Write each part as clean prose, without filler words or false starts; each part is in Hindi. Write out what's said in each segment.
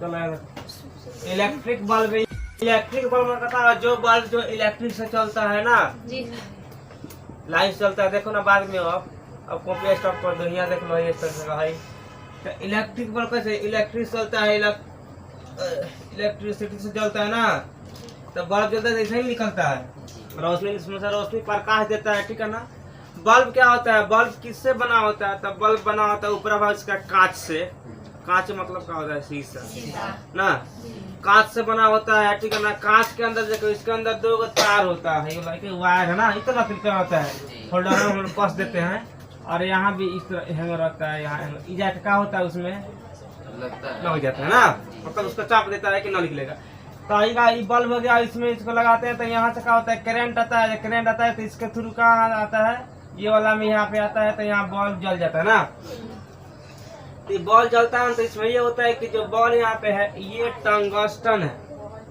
Electric bulb. इलेक्ट्रिक बल्ब में कहता है जो बल्ब जो इलेक्ट्रिक से चलता है ना, लाइट चलता है। देखो ना बाद में अब कॉपी स्टॉप कर दो, यहाँ देख लो ये तरह है। तो इलेक्ट्रिक बल्ब कैसे इलेक्ट्रिक चलता है, इलेक्ट्रिसिटी से चलता है ना, तो बल्ब जलता है ऐसे ही निकलता है रोशनी, इसमें से रोशनी प्रकाश देता है, ठीक है ना। बल्ब क्या होता है, बल्ब किससे बना होता है, तब बल्ब बना होता है ऊपर भाग इसका कांच से। कांच मतलब क्या होता है, शीशा ना, कांच से बना होता है, ठीक है ना। कांच के अंदर देखो, इसके अंदर दो तार होता है, वायर है ना, इतना तिलका होता है, होल्डर में कस देते हैं। और यहाँ भी इस तरह हैंगर रहता है, यहाँ ई झटका होता है, उसमें लग जाता है ना, मतलब उसको चाप देता है कि न निकलेगा। तो ये बल्ब हो गया, इसमें इसको लगाते हैं तो यहाँ से क्या होता है, करंट आता है। करंट आता है तो इसके थ्रू कहाँ आता है, ये वाला में यहाँ पे आता है, तो यहाँ बल्ब जल जाता है ना। तो बल्ब जलता है तो इसमें ये होता है कि जो बल्ब यहाँ पे है ये टंगस्टन है,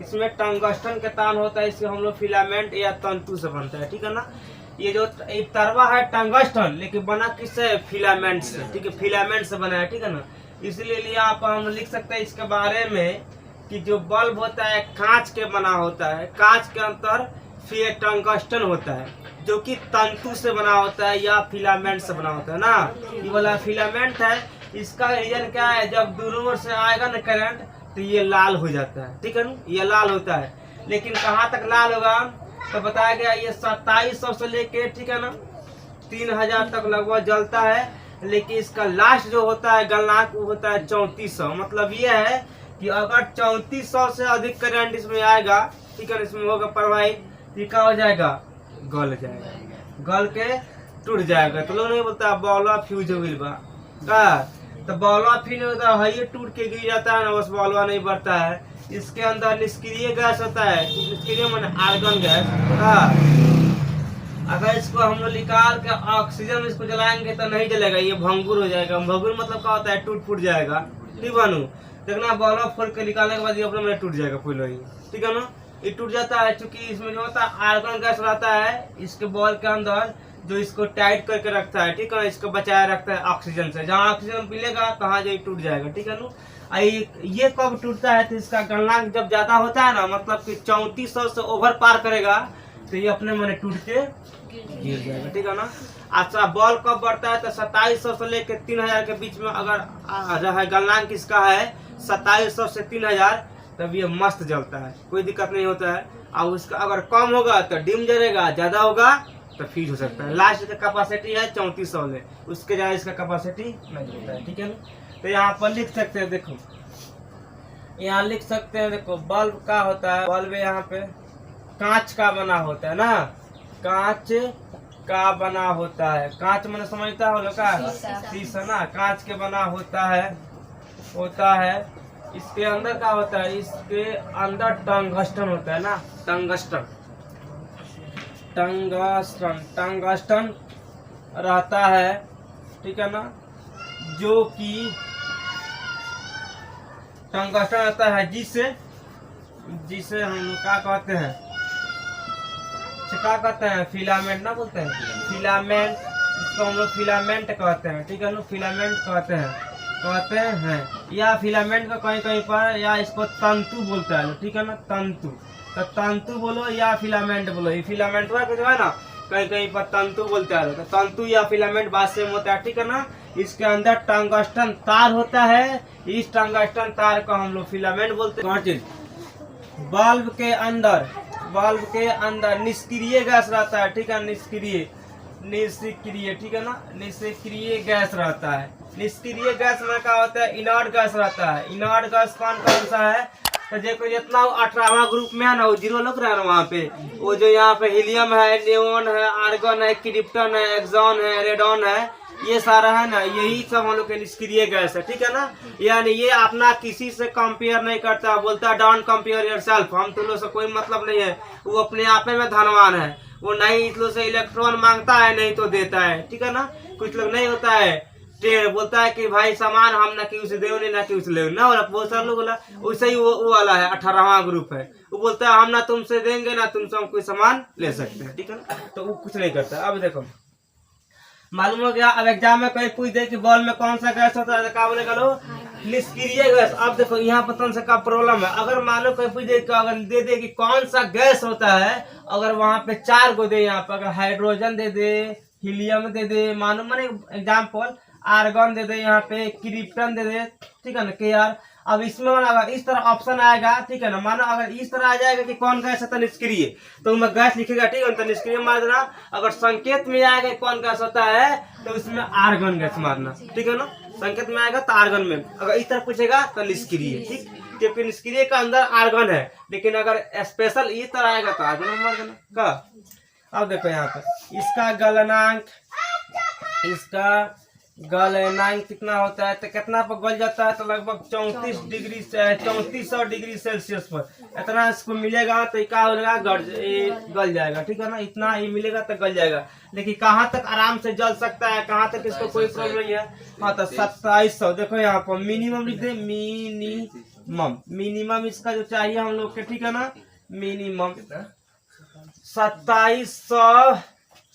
इसमें टंगस्टन के तार होता है, इससे हम लोग फिलामेंट या तंतु से बनता है, ठीक है ना। ये जो तरवा है टंगस्टन, लेकिन बना किससे, फिलामेंट से, ठीक है, फिलामेंट से बना है, ठीक है ना। इसलिए यहाँ पर हम लिख सकते हैं इसके बारे में कि जो बल्ब होता है कांच के बना होता है, कांच के अंदर फिर टंगस्टन होता है जो कि तंतु से बना होता है या फिलामेंट से बना होता है ना। ये वाला फिलामेंट है, इसका रीजन क्या है, जब दूर से आएगा ना करंट तो ये लाल हो जाता है, ठीक है ना, ये लाल होता है। लेकिन कहाँ तक लाल होगा, तो बताया गया ये 2700 से लेके, ठीक है ना, 3000 तक लगभग जलता है। लेकिन इसका लास्ट जो होता है गलनांक वो होता है 3400। मतलब ये है कि अगर 3400 से अधिक करंट इसमें आएगा, ठीक है, इसमें होगा प्रवाहित, क्या हो जाएगा, गल जाएगा, गल के टूट जाएगा। तो लोग नहीं बोलता बॉलवा फ्यूज हो गई बा का, तो बॉलवा फ्यूज होता है, ये टूट के गिर जाता है ना, बस बॉलवा नहीं बढ़ता है। इसके अंदर निष्क्रिय गैस होता है, निष्क्रिय माने आर्गन गैस का। अगर इसको हम लोग निकाल के ऑक्सीजन इसको जलाएंगे तो नहीं जलेगा, ये भंगुर हो जाएगा। भंगुर मतलब क्या होता है, टूट फूट जाएगा, ठीक है। देखना बॉलवा फोड़ के निकालने के बाद ये अपने में टूट जाएगा फूल, ठीक है ना, ये टूट जाता है। क्योंकि इसमें जो होता है आर्गन गैस रहता है इसके बॉल के अंदर, जो इसको टाइट करके रखता है, ठीक है, इसको बचाए रखता है ऑक्सीजन से। जहाँ ऑक्सीजन मिलेगा तहाँ जो टूट जाएगा, ठीक है ना। ये कब टूटता है, तो इसका गलनांक जब ज्यादा होता है ना, मतलब कि 3400 से ओवर पार करेगा तो ये अपने मन टूट के गिर जाएगा, ठीक है ना। अच्छा, बॉल कब बढ़ता है, तो 2700 से लेकर 3000 के बीच में अगर गलनांक इसका है 2700 से 3000, तब ये मस्त जलता है, कोई दिक्कत नहीं होता है। और उसका अगर कम होगा तो डिम जलेगा, ज्यादा होगा तो फ्यूज हो सकता है। लास्ट का कैपेसिटी है 3400 में, उसके ज्यादा इसका कैपेसिटी नहीं होता है, ठीक है ना। तो यहाँ पर लिख सकते हैं, देखो यहाँ लिख सकते हैं, देखो बल्ब का होता है, बल्ब यहाँ पे कांच का बना होता है ना, कांच का बना होता है। कांच मैंने समझता हो लोग का, शीशा ना, कांच के बना होता है। इसके अंदर क्या होता है, इसके अंदर टंगस्टन होता है ना, टंगस्टन रहता है, ठीक है ना, जो कि टंगस्टन रहता है जिसे हम लोग क्या कहते हैं, फिलामेंट ना बोलते हैं, फिलामेंट, इसको हम लोग फिलामेंट कहते हैं, ठीक है ना, फिलामेंट कहते हैं। या फिलामेंट का कहीं पर, या इसको तंतु बोलता है, ठीक है ना, तंतु। तो तंतु बोलो या फिलामेंट बोलो, ये फिलामेंट जो है ना कहीं पर तंतु बोलते हैं, तो तंतु या फिलामेंट बात सेम होता है, ठीक है ना। इसके अंदर टंगस्टन तार होता है, इस टंगस्टन तार को हम लोग फिलामेंट बोलते हैं। बल्ब के अंदर निष्क्रिय गैस रहता है, ठीक है, निष्क्रिय, ठीक है ना, निष्क्रिय गैस रहता है। निष्क्रिय गैस में क्या होता है, इनर्ट गैस रहता है। इनर्ट गैस कौन सा है, तो देखो जितना 18वां ग्रुप में है ना, वो 0 लग रहा है ना वहाँ पे, वो जो यहाँ पे हीलियम है, नियोन है, आर्गन है, क्रिप्टन है, एक्सॉन है, रेडॉन है, ये सारा है ना, यही सब हम लोग के निष्क्रिय गैस है, ठीक है ना। यानी ये अपना किसी से कंपेयर नहीं करता, बोलता डोंट कंपेयर योरसेल्फ, हम तुम लोग से कोई मतलब नहीं है, वो अपने आप में धनवान है, वो नहीं इस लोग से इलेक्ट्रॉन मांगता है, नहीं तो देता है, ठीक है ना। कुछ लोग नहीं होता है, बोलता है कि भाई सामान हम ना कि उसे दे ना कि उसे ले ना, बहुत सारे लोग बोला, वैसे ही वो वाला है 18वां ग्रुप है, वो बोलता है हम ना तुमसे देंगे ना तुमसे हम कोई सामान ले सकते हैं, ठीक है ना। तो वो कुछ नहीं करता। अब देखो मालूम हो गया, अब एग्जाम में कोई पूछ दे कि बॉल में कौन सा गैस होता है, क्या बोलेगा लोग, निष्क्रिय गैस। अब देखो यहाँ पर कौन सा का प्रॉब्लम है, अगर मानो कोई पूछे अगर दे दे कि कौन सा गैस होता है, अगर वहां पे 4 को दे, यहाँ पर अगर हाइड्रोजन दे दे, हीलियम दे दे, मानो मैंने एग्जाम्पल आर्गन दे दे, यहाँ पे क्रिप्टन दे दे, ठीक है ना के यार। अब इसमें अगर इस तरह ऑप्शन आएगा, ठीक है ना, मानो अगर इस तरह आ जाएगा कि कौन गैस है तो निष्क्रिय, तो मैं गैस लिखेगा, ठीक है, तो निष्क्रिय मार देना। अगर संकेत में आएगा कौन गैस होता है तो उसमें आर्गन गैस मारना, ठीक है ना। संकेत में आएगा तो आर्गन में, अगर इस तरह पूछेगा तो निष्क्रिय, ठीक, क्योंकि निष्क्रिय का अंदर आर्गन है, लेकिन अगर स्पेशल इस तरह आएगा तो आर्गन में मार देना का। अब देखो यहाँ पे इसका गलनांक, इसका गलनांक कितना होता है, तो कितना पर गल जाता है, तो लगभग 3400 डिग्री सेल्सियस पर इतना इसको मिलेगा, तो क्या हो जाएगा, गल जाएगा, ठीक है ना। इतना ही मिलेगा तो गल जाएगा, लेकिन कहाँ तक आराम से जल सकता है, कहाँ तक इसको कोई प्रॉब्लम नहीं है। हाँ, तो 2700 देखो यहाँ पर मिनिमम लिख दे, मिनिमम इसका जो चाहिए हम लोग के, ठीक है ना, मिनिमम 2700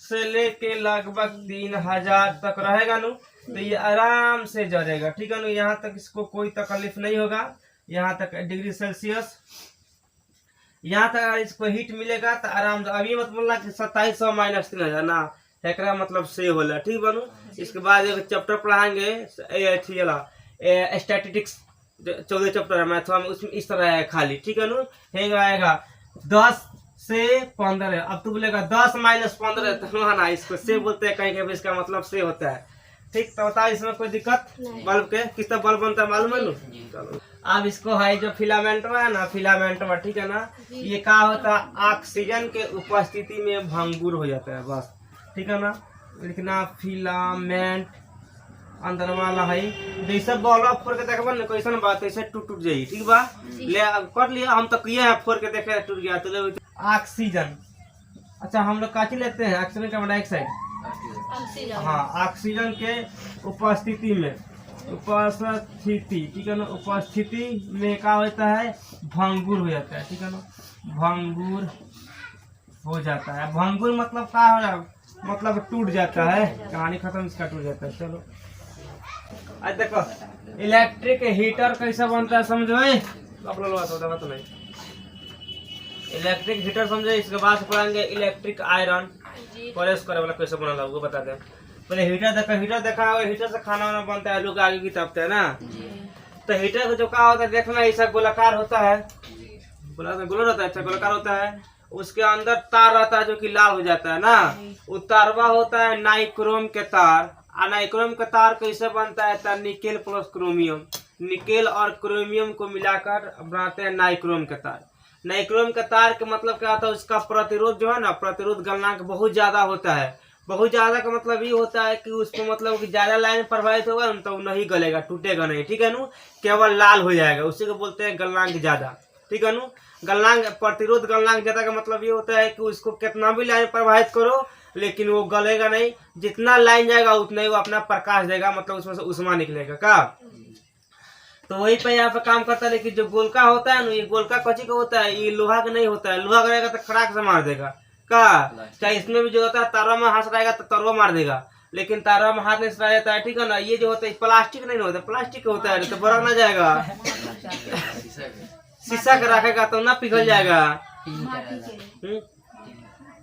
से लेके लगभग 3000 तक रहेगा नु, तो ये आराम से जलेगा, ठीक है ना। यहाँ तक इसको कोई तकलीफ नहीं होगा, यहाँ तक डिग्री सेल्सियस, यहाँ तक अगर इसको हीट मिलेगा तो आराम से। अभी मत बोलना कि 2700 माइनस 3000 ना, एकरा मतलब से होला, ठीक बनू। इसके बाद एक चैप्टर पढ़ाएंगे स्टैटिस्टिक्स, 14 चैप्टर है मैथ में, उसमें इस तरह है खाली, ठीक है ना। आएगा 10 से 15, अब तू बोलेगा 10 माइनस 15, तो ना इसको से बोलते हैं, कहीं इसका मतलब से होता है, ठीक। तो बताओ इसमें कोई दिक्कत, बल्ब के किस तरह बल्ब बनता है मालूम है नु। चलो अब इसको है जो फिलामेंट है ना, फिलामेंट, ठीक है ना, ये क्या होता है, ऑक्सीजन के उपस्थिति में भंगुर हो जाता है, बस, ठीक है ना। लिखना फिलामेंट अंदर वाला है, जैसे बॉल फोड़ के देखबा ना कैसन बात ऐसे टूट जाई, ठीक बा। ले कर लिया हम तो किए हैं, फोड़ के देखे टूट गया, तो ले ऑक्सीजन। अच्छा हम लोग काची लेते हैं ऑक्सीजन, कार्बन डाइऑक्साइड, हाँ, ऑक्सीजन के उपस्थिति में, उपस्थिति, ठीक है ना, उपस्थिति में क्या होता है, भंगुर हो जाता है, ठीक है ना, भंगुर हो जाता है। भंगुर मतलब क्या हो रहा, मतलब टूट जाता है, कहानी खत्म, इसका टूट जाता है। चलो आज देखो इलेक्ट्रिक हीटर कैसे बनता है समझो, आप लोग तो नहीं, इलेक्ट्रिक हीटर समझे। इसके बाद पढ़ाएंगे इलेक्ट्रिक आयरन, प्रेस करे वाला कैसे बना वो बता दे। पहले हीटर देखा है, हीटर से खाना वाना बनता है, लोग आगे की तपते है ना। तो हीटर जो क्या होता है देखना, ऐसा गोलाकार होता है, गोला रहता है, अच्छा गोलाकार होता है, उसके अंदर तार रहता है जो कि लाल हो जाता है ना, वो तारवा होता है नाइक्रोम के तार। नाइक्रोम का तार कैसे बनता है, तो निकेल प्लस क्रोमियम, निकेल और क्रोमियम को मिलाकर बनाते हैं नाइक्रोम का तार। नाइक्रोम का तार का मतलब क्या होता है, उसका प्रतिरोध जो है ना, प्रतिरोध गलनांक बहुत ज्यादा होता है। बहुत ज्यादा का मतलब ये होता है कि उसको मतलब कि ज्यादा लाइन प्रभावित होगा तो नहीं गलेगा, टूटेगा नहीं, ठीक है नु, केवल लाल हो जाएगा, उसी को बोलते हैं गलनांक ज्यादा, ठीक है नु। गलनांक, प्रतिरोध गलनांक ज्यादा का मतलब ये होता है कि उसको कितना भी लाइन प्रभावित करो लेकिन वो गलेगा नहीं, जितना लाइन जाएगा उतना ही वो अपना प्रकाश देगा, मतलब उसमें से उष्मा निकलेगा का। तो वही पे यहाँ पे काम करता है। लेकिन जो गोलका होता है ना, ये गोलका कच्ची का होता है, ये लोहा का नहीं होता है। लोहा का रहेगा तो खड़ाक से मार देगा का, चाहे इसमें भी जो होता है तारवा में हाथ रहेगा तो तरवा मार देगा, लेकिन तारवा में हाथ नहीं सटा जाता है, ठीक है ना। ये जो होता है प्लास्टिक नहीं होता, प्लास्टिक का होता है तो बरक ना जाएगा, शीशा का रखेगा तो ना पिघल जाएगा,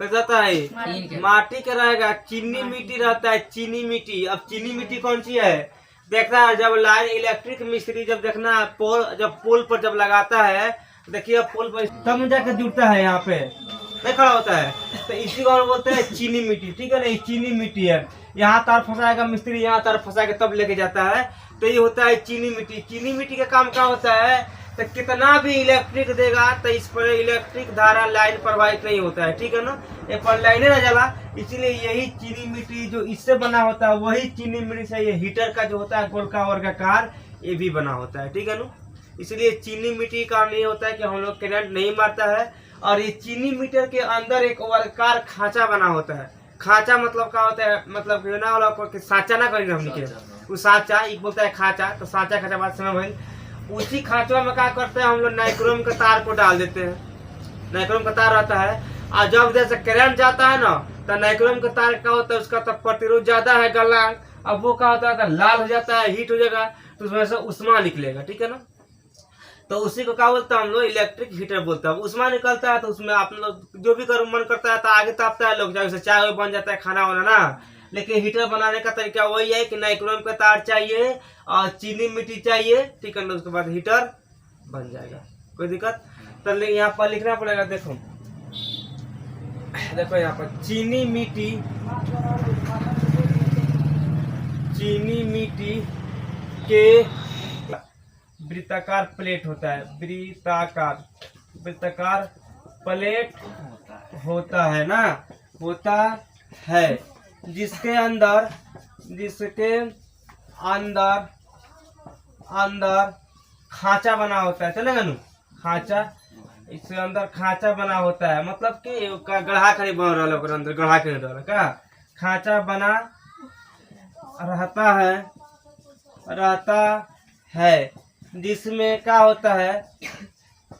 जाता है। माटी का रहेगा, चीनी मिट्टी रहता है, चीनी मिट्टी। अब चीनी मिट्टी कौन सी है, देखना है जब लाइन इलेक्ट्रिक मिस्त्री जब देखना पोल, जब पोल पर जब लगाता है, देखिए पोल पर तब जाकर जुड़ता है, यहाँ पे नहीं खड़ा होता है, तो इसी को बोलते हैं चीनी मिट्टी, ठीक है ना। चीनी मिट्टी है, यहाँ तार फंसाएगा मिस्त्री, यहाँ तार फंसा के तब लेके जाता है, तो ये होता है चीनी मिट्टी। चीनी मिट्टी का काम क्या होता है, तो कितना भी इलेक्ट्रिक देगा तो इस पर इलेक्ट्रिक धारा लाइन प्रवाहित नहीं होता है, ठीक है ना। ये पर लाइने ना जला, इसीलिए यही चीनी मिट्टी जो इससे बना होता है, वही चीनी मिट्टी से ये हीटर का जो होता है गोलका वर्गाकार ये भी बना होता है, ठीक है ना। इसलिए चीनी मिट्टी का नहीं होता है कि हम लोग करंट नहीं मारता है। और ये चीनी मीटर के अंदर एक वर्गाकार खांचा बना होता है। खांचा मतलब क्या होता है, मतलब ना वाला साचा ना करेंगे हम लिखे, वो साचा एक बोलता है खांचा, तो साचा खांचा बात समय भाई। उसी खांचवा में क्या करते हैं हम लोग, नाइक्रोम के तार को डाल देते हैं। नाइक्रोम का तार रहता है, और जब जैसे करंट जाता है ना, तो नाइक्रोम का तार क्या होता है, उसका तो प्रतिरोध ज्यादा है गलनांक, अब वो क्या होता है लाल हो जाता है, हीट हो जाएगा, तो उसमें से उष्मा निकलेगा, ठीक है ना। तो उसी को क्या बोलता है हम लोग, इलेक्ट्रिक हीटर बोलता है। उष्मा निकलता है तो उसमें आप लोग जो भी करो मन करता है तो आगे तापता है लोग, जैसे चाय बन जाता है, खाना वाना ना। लेकिन हीटर बनाने का तरीका वही है कि नाइक्रोम का तार चाहिए और चीनी मिट्टी चाहिए, ठीक है ना, उसके बाद हीटर बन जाएगा, कोई दिक्कत। तो यहाँ पर लिखना पड़ेगा, देखो देखो यहाँ पर चीनी मिट्टी के वृत्ताकार प्लेट होता है, वृत्ताकार प्लेट होता है ना, होता है, जिसके अंदर खांचा बना होता है, चलेगा ना, खांचा, इसके अंदर खांचा बना होता है, मतलब कि गढ़ा खड़ी बन रहा है, अंदर गढ़ा के का खांचा बना रहता है, जिसमें क्या होता है,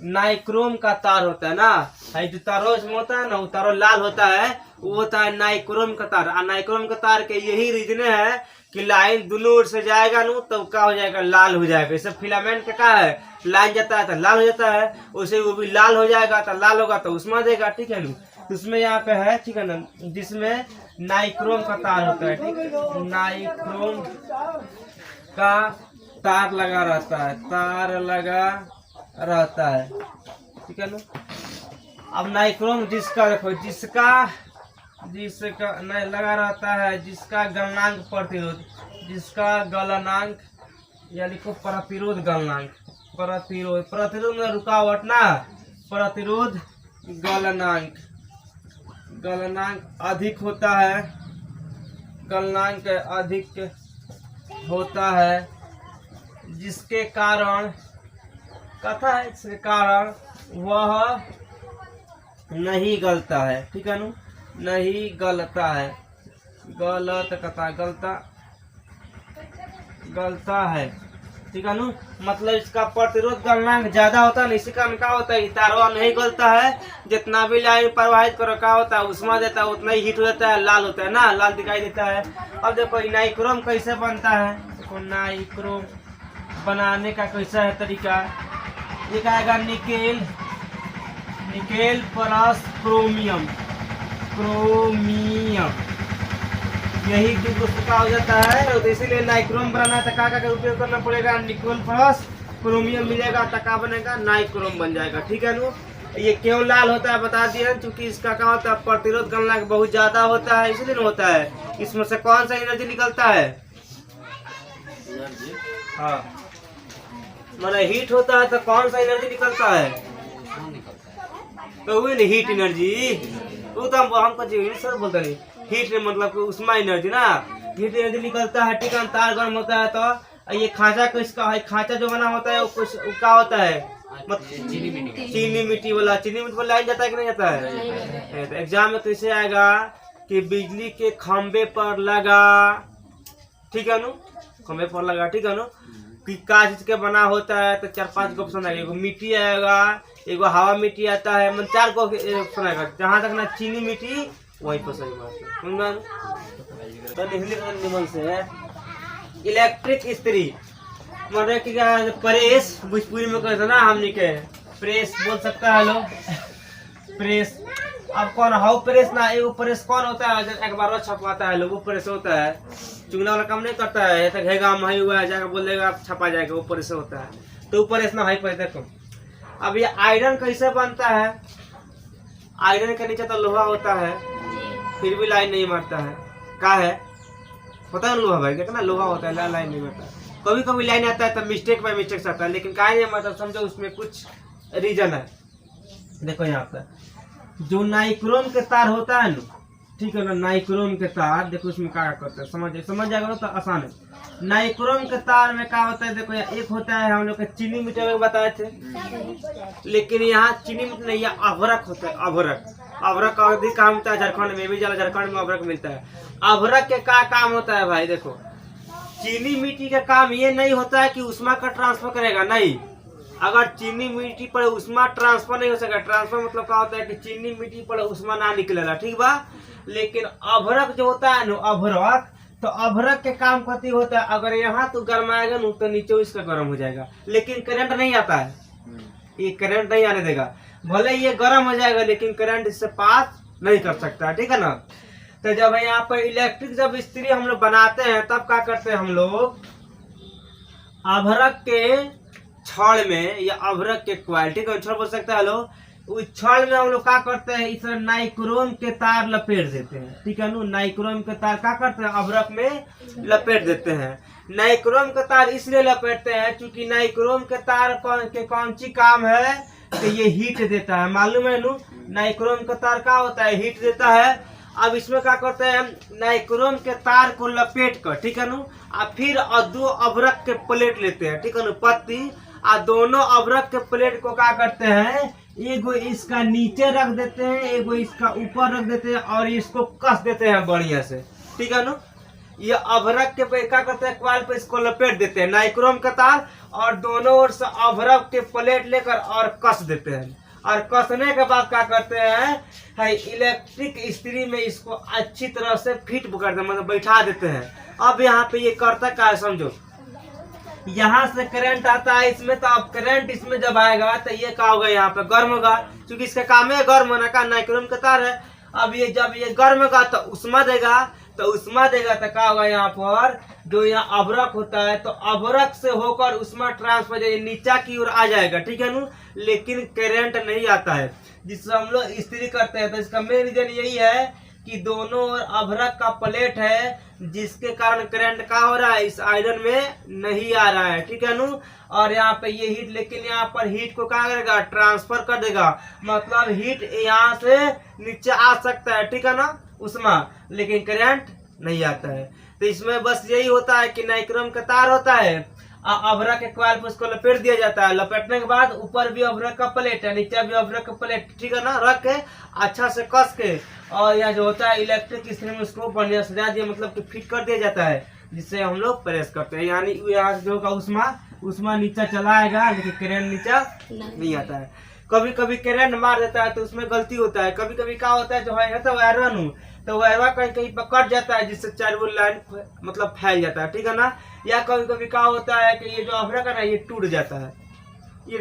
नाइक्रोम का तार होता है ना, जो तारों में होता है ना, वो तारों लाल होता है, वो होता है नाइक्रोम का तार। और नाइक्रोम का तार के यही रीजन है कि लाइन दोनों ओर से जाएगा नु तब क्या हो जाएगा, लाल हो जाएगा। जैसे फिलामेंट का क्या है, लाइन जाता है तो लाल हो जाता है, उसे वो भी लाल हो जाएगा, तो लाल होगा तो उष्मा देगा, ठीक है ना। उसमें यहाँ पे है, ठीक है ना, जिसमें नाइक्रोम का तार होता है, ठीक है, नाइक्रोम का तार लगा रहता है, ठीक है ना। अब नाइक्रोम जिसका देखो, जिसका नहीं लगा रहता है, जिसका गलनांक या लिखो प्रतिरोध गलनांक, प्रतिरोध में रुकावट ना, प्रतिरोध गलनांक अधिक होता है, जिसके कारण वह नहीं गलता है, ठीक है ना, नहीं गलता है, गलता है, ठीक है ना। मतलब इसका प्रतिरोध गलनांक ज्यादा होता है ना, इसी कारण क्या होता है, तारवा नहीं गलता है, जितना भी लाइन प्रवाहित करो क्या होता है, उष्मा देता है, उतना ही हीट हो जाता है, लाल होता है ना, लाल दिखाई देता है। अब देखो नाइक्रोम कैसे बनता है, देखो नाइक्रोम बनाने का कैसा है तरीका, एक आएगा निकेल प्लस क्रोमियम, यही का हो जाता है। तो इसीलिए नाइक्रोम बनाना है, का उपयोग करना पड़ेगा, निकेल प्लस क्रोमियम मिलेगा, तका बनेगा, नाइक्रोम बन जाएगा, ठीक है ना। ये क्यों लाल होता है बता दिया, क्योंकि इसका क्या होता है, प्रतिरोध गलनांक बहुत ज्यादा होता है, इसलिए होता है। इसमें से कौन सा एनर्जी निकलता है, हाँ, माने हीट होता है तो कौन सा एनर्जी निकलता है, तो वही हीट एनर्जी, वो तो हमको सर बोलते नहीं, हीट मतलब उष्मा एनर्जी ना, हीट एनर्जी निकलता है, ठीक है। तार गर्म होता है तो ये खांचा किसका है, खांचा जो बना होता है वो कुछ क्या होता है, चीनी मिट्टी वाला लाइन जाता है कि नहीं जाता है। तो एग्जाम में कैसे आएगा कि बिजली के खंबे पर लगा, ठीक है ना, खंबे पर लगा, ठीक है ना, कि का चीज के बना होता है, तो 4-5 को ऑप्शन आएगा, एगो मिट्टी आएगा, एगो हवा मिट्टी आता है, मतलब 4 को ऑप्शन आएगा, जहाँ तक ना चीनी मिट्टी वहीं पर सही बात है। तो निमन से है इलेक्ट्रिक इस्त्री, मतलब कि प्रेस, भोजपुरी में कहते ना हमने के प्रेस बोल सकता है लोग, प्रेस। अब कौन हाउ प्रेस ना, एगो प्रेस कौन होता है, एक बार छपवाता है लोग, वो प्रेस होता है, चुगना वाला काम नहीं करता है, तो घेगा मही हुआ है, जाकर बोल देगा छपा जाएगा, वो प्रेस होता है, तो वो प्रेस ना भाई पर देखो। अब ये आयरन कैसे बनता है, आयरन के नीचे तो लोहा होता है, फिर भी लाइन नहीं मारता है, क्या है होता है लोहा भाई, देखना लोहा होता है, लाइन नहीं मारता, कभी कभी लाइन आता है तब मिस्टेक बाय मिस्टेक आता है, लेकिन क्या नहीं मतलब समझो उसमें कुछ रीजन है। देखो यहाँ पर जो नाइक्रोम के तार होता है ना, ठीक है ना, नाइक्रोम के तार देखो उसमें क्या करते हैं, समझ जाएगा तो आसान है। नाइक्रोम के तार में क्या होता है, देखो एक होता है, हम लोग के चीनी मिट्टी में बताए थे, लेकिन यहाँ चीनी मिट्टी नहीं, अभ्रक होता है, अभ्रक अधिक काम होता है, झारखंड में भी ज्यादा, झारखंड में अभ्रक मिलता है। अभ्रक के क्या काम होता है भाई, देखो चीनी मिट्टी का काम ये नहीं होता है कि उष्मा का ट्रांसफर करेगा, नहीं, अगर चीनी मिट्टी पर उष्मा ट्रांसफर नहीं हो सका, ट्रांसफर मतलब क्या होता है कि चीनी मिट्टी पर उष्मा ना निकलेगा, ठीक बा। लेकिन अभ्रक जो होता है ना, अभ्रक, तो अभ्रक के काम कति होता है, अगर यहाँ तो गर्माएगा न तो नीचे इसका गर्म हो जाएगा, लेकिन करंट नहीं आता है, ये करंट नहीं आने देगा। भले ये गर्म हो जाएगा लेकिन करंट इससे पास नहीं कर सकता है, ठीक है ना। तो जब यहाँ पर इलेक्ट्रिक जब इस्त्री हम लोग बनाते हैं तब क्या करते हैं हम लोग, अभ्रक के छड़ में या अभ्रक के क्वालिटी का छड़ बोल सकते हैं हेलो, उस छड़ में हम लोग क्या करते हैं, इस नाइक्रोम के तार लपेट देते हैं, ठीक है ना। नाइक्रोम के तार क्या करते हैं, अभ्रक में लपेट देते हैं। नाइक्रोम के तार इसलिए लपेटते हैं क्योंकि नाइक्रोम के तार के कौन सी काम है कि ये हीट देता है, मालूम है नू। नाइक्रोम का तार क्या होता है, हीट देता है। अब इसमें क्या करते हैं, नाइक्रोम के तार को लपेट कर, ठीक है ना, और फिर दो अभ्रक के प्लेट लेते हैं, ठीक है ना, पत्ती, और दोनों अभ्रक के प्लेट को क्या करते हैं, एगो इसका नीचे रख देते हैं, एगो इसका ऊपर रख देते हैं और इसको कस देते हैं बढ़िया से, ठीक है ना। ये अभ्रक के पे क्या करते हैं, क्वाइल पे इसको लपेट देते हैं नाइक्रोम का तार, और दोनों ओर से अभ्रक के प्लेट लेकर और कस देते हैं। और कसने के बाद क्या करते हैं, इलेक्ट्रिक इस्त्री में इसको अच्छी तरह से फिट करते हैं, मतलब बैठा देते हैं। अब यहाँ पे ये करता क्या है समझो, यहाँ से करंट आता है इसमें, तो अब करंट इसमें जब आएगा तो ये क्या होगा, यहाँ पे गर्म होगा, क्योंकि इसका काम है गर्म होने का, नाइक्रोम का तार है। अब ये जब ये गर्म होगा तो उष्मा देगा, तो उष्मा देगा तो क्या होगा, यहाँ पर जो यहाँ अभ्रक होता है तो अभ्रक से होकर उष्मा ट्रांसफर नीचा की ओर आ जाएगा, ठीक है ना, लेकिन करंट नहीं आता है। जिससे हम लोग इस्त्री करते हैं तो इसका मेन रीजन यही है कि दोनों ओर अभ्रक का प्लेट है, जिसके कारण करंट का हो रहा है, इस आयरन में नहीं आ रहा है, ठीक है नू। और यहाँ पे ये हीट, लेकिन यहाँ पर हीट को क्या करेगा, ट्रांसफर कर देगा, मतलब हीट यहाँ से नीचे आ सकता है, ठीक है ना, उष्मा, लेकिन करंट नहीं आता है। तो इसमें बस यही होता है कि नाइक्रोम का तार होता है, अभ्रक के क्वाइल पर उसको लपेट दिया जाता है, लपेटने के बाद ऊपर भी अभ्रक का प्लेट है, नीचे भी अभ्रक का प्लेट, ठीक है ना, रख के अच्छा से कस के, और यहाँ जो होता है इलेक्ट्रिक इस्त्री में उसको बढ़िया सजा दिया, मतलब कि फिट कर दिया जाता है, जिससे हम लोग प्रेस करते हैं। यानी यहाँ से जो होगा उष्मा नीचा चला आएगा, लेकिन करंट नीचा नहीं आता है। कभी कभी करंट मार देता है तो उसमें गलती होता है, कभी कभी क्या होता है, जो है तो वायरन तो वायरवा कहीं कहीं पर कट जाता है, जिससे 4 वो लाइन मतलब फैल जाता है, ठीक है ना। या कभी कभी क्या होता है कि ये जो अभ्रक है ना, ये टूट जाता है, ये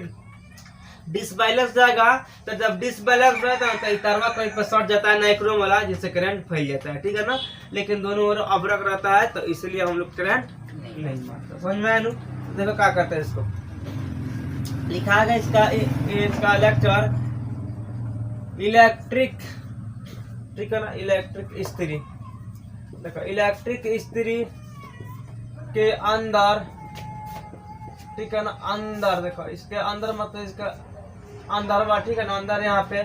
डिसबैलेंस जाएगा, तो जब डिसबैलेंस रहता है तो तारवा कहीं पर सट जाता है नाइक्रोम वाला, जिससे करंट फैल जाता है, ठीक है ना। लेकिन दोनों ओर अभ्रक रहता है तो इसलिए हम लोग करंट नहीं मारते, समझ में आया। देखो क्या करते हैं, इसको लिखा है इसका लेक्चर इलेक्ट्रिक, ठीक है ना, इलेक्ट्रिक इस्त्री। देखो इलेक्ट्रिक इस्त्री के अंदर, ठीक है ना, अंदर देखो इसके अंदर, मतलब इसका अंदर बा, ठीक है ना, अंदर यहाँ पे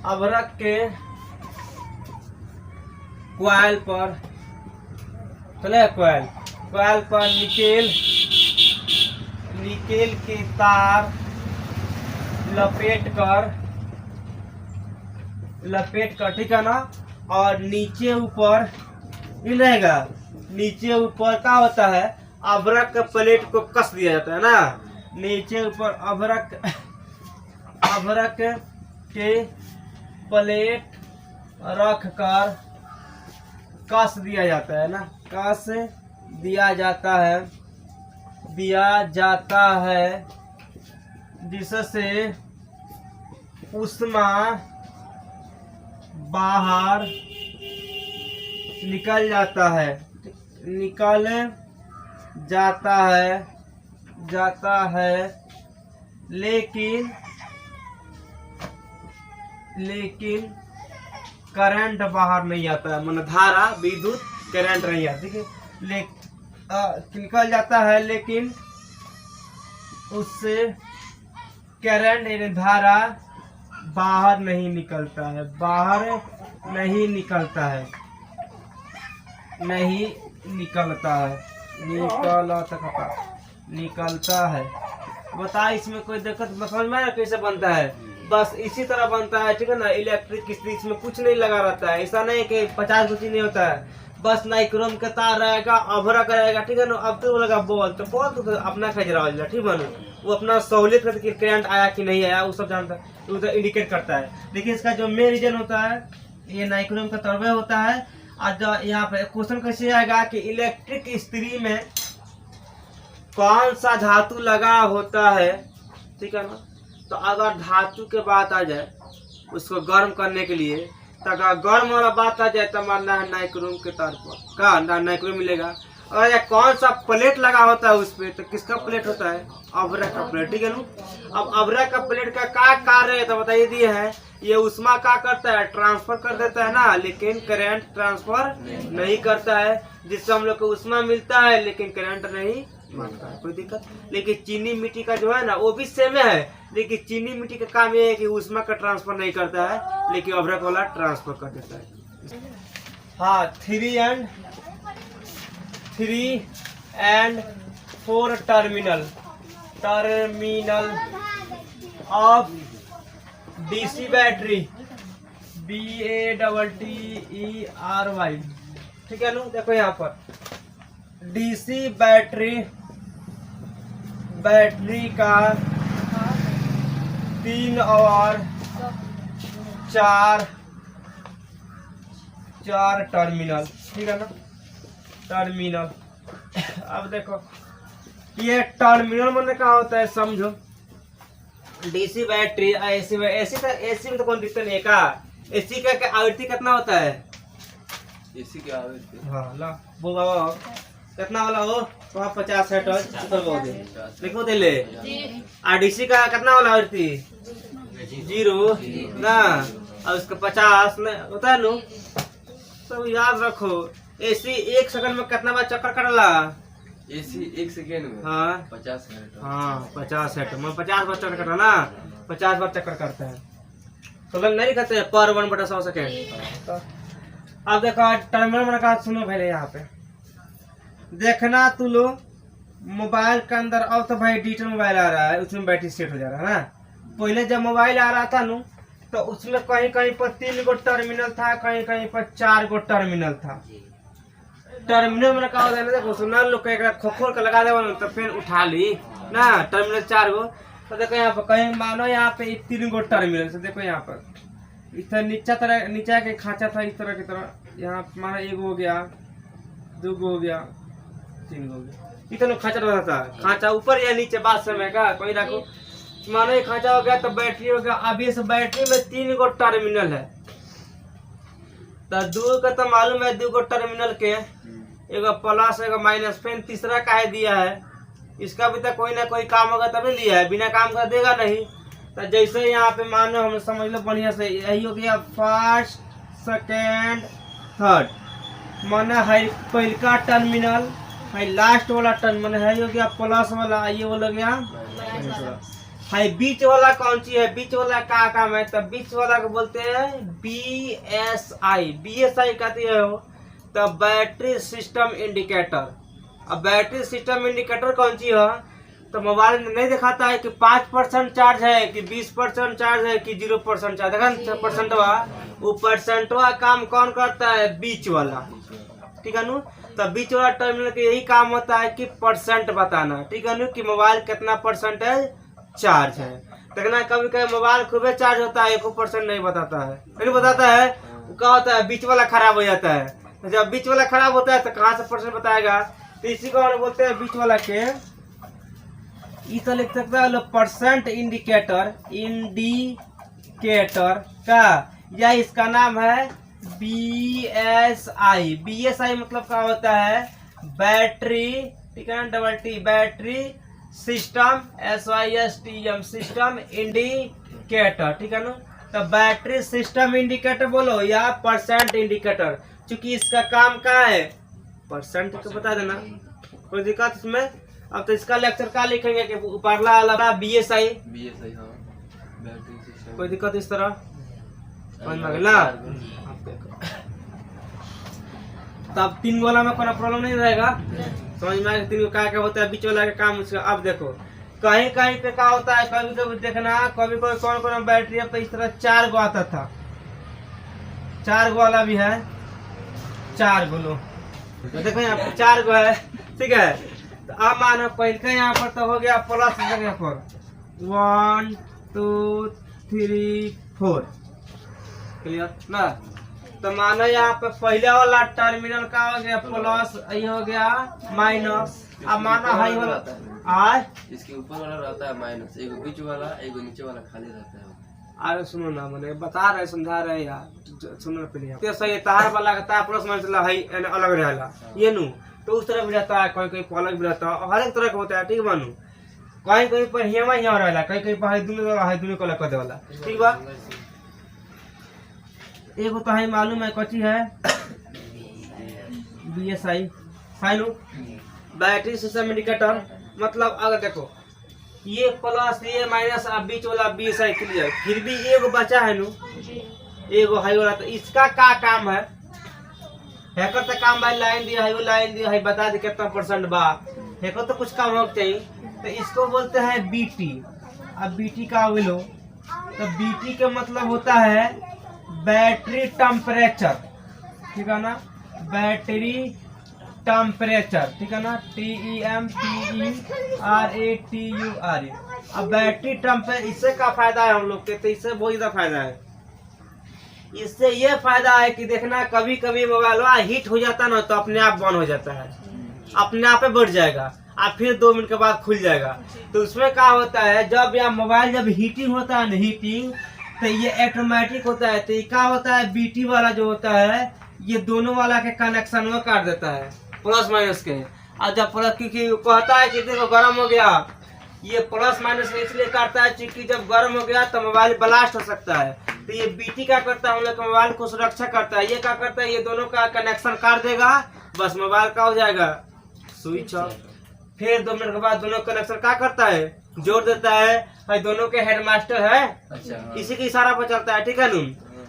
अभ्रक के क्वाइल पर चले, क्वाइल पर निकेल के तार लपेट कर, ठीक है ना, और नीचे ऊपर ही रहेगा, नीचे ऊपर क्या होता है, अभ्रक के प्लेट को कस दिया जाता है ना, नीचे ऊपर अभ्रक के प्लेट रख कर कस दिया जाता है ना, कस दिया जाता है जिससे उष्मा बाहर निकल जाता है, लेकिन करंट बाहर नहीं आता है, मतलब धारा विद्युत करंट नहीं आता, ठीक है, निकल जाता है, लेकिन उससे करंट यानी धारा बाहर नहीं निकलता है, निकलता है। बता इसमें कोई दिक्कत समझ में कैसे बनता है, बस इसी तरह बनता है, ठीक है ना। इलेक्ट्रिक इस्त्री इसमें कुछ नहीं लगा रहता है, ऐसा नहीं कि 50 कुछ नहीं होता है, बस नाइक्रोम का तार रहेगा, अभ्रक रहेगा, ठीक है ना। अब तो लगा बॉल तो अपना खजरा हो जाएगा, ठीक है ना, वो अपना सहूलियत करता है कि करंट आया कि नहीं आया, वो सब जानता है, वो तो इंडिकेट करता है। लेकिन इसका जो मेन रीजन होता है, ये नाइक्रोम का तार होता है, आज यहाँ पे क्वेश्चन कैसे आएगा कि इलेक्ट्रिक इस्त्री में कौन सा धातु लगा होता है, ठीक है ना। तो अगर धातु के बात आ जाए उसको गर्म करने के लिए, तो अगर गर्म वाला बात आ जाए तो मानना है नाइक्रोम के तौर पर का नाइक्रोम मिलेगा। और या कौन सा प्लेट लगा होता है उस पे, तो किसका प्लेट होता है, अभ्रक का प्लेट, ठीक है ना। अब अभ्रक का प्लेट का क्या कार्य है तो बताइए दिए है, ये उष्मा क्या करता है, ट्रांसफर कर देता है ना, लेकिन करंट ट्रांसफर नहीं करता है, जिससे हम लोग को उष्मा मिलता है लेकिन करंट नहीं मानता है, कोई दिक्कत। लेकिन चीनी मिट्टी का जो है ना वो भी सेम है, लेकिन चीनी मिट्टी का काम ये है कि उष्मा का ट्रांसफर नहीं करता है, लेकिन अभ्रक वाला ट्रांसफर कर देता है। हाँ, 3 and 4 terminal of DC battery, BATTERY, ठीक है ना। देखो यहाँ पर डीसी बैटरी का 3 और 4 टर्मिनल, ठीक है ना, टर्मिनल। अब देखो ये टर्मिनल मतलब क्या होता है समझो। डीसी बैटरी एसी में तो कौन दिक्कत नहीं है का, एसी का आवृत्ति कितना होता है, एसी की आवृत्ति हाँ ला वो कितना वाला हो तो 50 हर्ट्ज लिखो दे ले। और डीसी का कितना वाला आवृत्ति 0 ना, और उसका 50 में होता है नो, सब याद रखो। एसी 1 सेकंड में कितना बार चक्कर करला, एसी 1 सेकंड में हाँ 50 हर्ट्ज, हाँ 50 हर्ट्ज में 50 बार चक्कर करना ना, 50 बार चक्कर करता है, तो लोग नहीं कहते पर 1/100 सेकेंड। अब देखो टर्मिनल में कहा, सुनो पहले यहाँ पे देखना तू लोग मोबाइल के अंदर। अब तो भाई डिजिटल मोबाइल आ रहा है, उसमें बैटरी सेट हो जा रहा है ना। पहले जब मोबाइल आ रहा था नु तो उसमें कहीं कहीं पर 3 गो टर्मिनल था, कहीं कहीं पर 4 गो टर्मिनल था। टर्मिनल में क्या होता है देखो, सुना लोग खोल के लगा दे तो फिर उठा ली ना, टर्मिनल 4 गो। तो देखो यहाँ पर कहीं मानो यहाँ पे 3 गो टर्मिनल से, देखो यहाँ पर इस तरह नीचा के खांचा था इस तरह की तरह, यहाँ मानो 1 हो गया, 2 हो गया, 3 हो गया, इतना खांचा रहता था। खांचा ऊपर या नीचे बात समय का कोई रखो, मानो ये खांचा हो गया तो बैटरी हो गया। अब इस बैटरी में 3 गो टर्मिनल है, तो 2 का तो मालूम है, 2 गो टर्मिनल के एगो प्लस एगो माइनस, फिर तीसरा काहे दिया है, इसका भी तो कोई ना कोई काम होगा तभी लिया है, बिना काम का देगा नहीं। तो जैसे यहाँ पे मानो हम समझ लो बढ़िया से, यही हो गया फर्स्ट सेकेंड थर्ड, माना है पहला टर्मिनल है, लास्ट वाला टर्मिनल है हो गया प्लस वाला, ये वाला गया है। बीच वाला कौन सी है, बीच वाला का काम है, तब बीच वाला को बोलते हैं BSI कहती है हो, तो बैटरी सिस्टम इंडिकेटर। अब बैटरी सिस्टम इंडिकेटर कौन सी है, तो मोबाइल में नहीं दिखाता है कि 5% चार्ज है कि 20% चार्ज है कि 0% चार्ज, देखा परसेंटवा, वो परसेंटवा काम कौन करता है, बीच वाला, ठीक है नु। तो बीच वाला टर्मिनल का यही काम होता है कि परसेंट बताना, ठीक है नु, कि मोबाइल कितना परसेंटेज चार्ज है। देखना कभी कभी मोबाइल खूबे चार्ज होता है, 1% नहीं बताता है, नहीं बताता है, क्या होता है बीच वाला खराब हो जाता है। तो जब बीच वाला खराब होता है तो कहाँ से परसेंट बताएगा, तो इसी को हम बोलते हैं बीच वाला के, इस लिख सकता है परसेंट इंडिकेटर का, या इसका नाम है BSI मतलब क्या होता है, बैटरी, ठीक है ना, battery system SYSTM system indicator, ठीक है ना। तो बैटरी सिस्टम इंडिकेटर बोलो या परसेंट इंडिकेटर, क्योंकि इसका काम क्या है, परसेंट को बता देना, कोई दिक्कत इसमें। अब तो इसका लेक्चर क्या लिखेंगे कि पहला वाला BSI हाँ, कोई दिक्कत इस तरह ना। तब 3 वाला में कोई प्रॉब्लम नहीं रहेगा, समझ में आएगा 3 को क्या होता है, बीच वाला का काम उसका। अब देखो कहीं कहीं पे क्या होता है, कभी कभी देखना, कभी कोई कौन कौन बैटरी है, तो इस तरह 4 गो आता था, 4 गो वाला भी है, 4 गो लो, तो देखो यहाँ पर 4 गो है, ठीक है। तो अब मानो पहले यहाँ पर तो हो गया प्लस जगह पर 1 2 3 4, क्लियर ना। तो मानो यहाँ पे पहले वाला टर्मिनल का हो गया प्लस, ये हो गया माइनस। अब मानो हाई वाला आज इसके ऊपर वाला रहता है माइनस, एगो बीच वाला एगो नीचे वाला खाली रहता है। अरे सुनो ना, मैंने बता रहे समझा रहे यार, सुनो पहले तो सही तार वाला का तार प्लस माइनस है अलग रहेगा ये नु, तो उस तरह भी रहता है, कोई कोई अलग भी रहता है, हर एक तरह का होता है, ठीक बानू। कहीं कहीं पर हियामा हिया रहेला, कहीं कहीं पर दोनों को अलग कर देवाला, ठीक बा। एगो तो है मालूम है कौची है BSI साइनो बैटरी सिस्टम इंडिकेटर। मतलब अगर देखो ये प्लस ये माइनस, अब बीच वाला BSI क्लियर, फिर भी एगो बचा है नु, एगो हाई वाला। तो इसका क्या काम है? हैकर तो काम भाई लाइन दिया है, वो लाइन दिया है, बता दे कितना परसेंट बा, हैकर तो कुछ काम होना चाहिए। तो इसको बोलते हैं BT। अब BT का विलो, तो BT का मतलब होता है बैटरी टेम्परेचर, ठीक है ना, बैटरी टेम्परेचर, ठीक है ना, TEMPERATURE। अब बैटरी टेम्परेचर, इससे क्या फायदा है हम लोग के? तो इससे बहुत ज्यादा फायदा है। इससे ये फायदा है कि देखना कभी कभी मोबाइल हीट हो जाता ना, तो अपने आप बंद हो जाता है, अपने आप बढ़ जाएगा, और फिर 2 मिनट के बाद खुल जाएगा। तो उसमें क्या होता है, जब यह मोबाइल जब हीटिंग होता है ना, हीटिंग, तो ये ऑटोमेटिक होता है। तो ये क्या होता है, BT वाला जो होता है ये दोनों वाला के कनेक्शन में काट देता है, प्लस माइनस के। और जब प्लस क्योंकि कहता है कि देखो गर्म हो गया, ये प्लस माइनस इसलिए काटता है क्योंकि जब गर्म हो गया तो मोबाइल ब्लास्ट हो सकता है। तो ये BT क्या करता है, हम लोग के मोबाइल को सुरक्षा करता है। ये क्या करता है, ये दोनों का कनेक्शन काट देगा, बस मोबाइल का हो जाएगा स्विच ऑफ। फिर 2 मिनट के बाद दोनों कनेक्शन क्या करता है, जोड़ देता है। भाई दोनों के हेडमास्टर है, इसी के इशारा पर चलता है, ठीक है नू।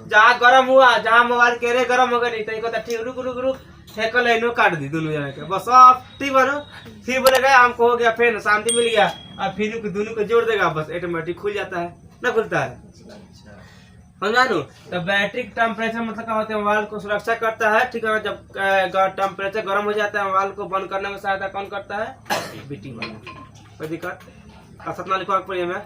जहाँ गर्म हुआ, जहाँ मोबाइल कह रहे गर्म हो गया, नहीं तो ये कहता ठीक रुक रुक रुक, हैकर लाइनों काट दी दोनों जने के, बस आप ठीक बनो। फिर बोलेगा हमको हो गया, फिर शांति मिल गया, और फिर दोनों को जोड़ देगा, बस ऑटोमेटिक खुल जाता है ना, खुलता है, समझा नु। तो बैटरी टेम्परेचर मतलब क्या होता है, मोबाइल को सुरक्षा करता है, ठीक है। जब टेम्परेचर गर्म हो जाता है, मोबाइल को बंद करने में सहायता कौन करता है, BT वाला। कोई दिक्कत असतना लिखवा पड़ी हमें।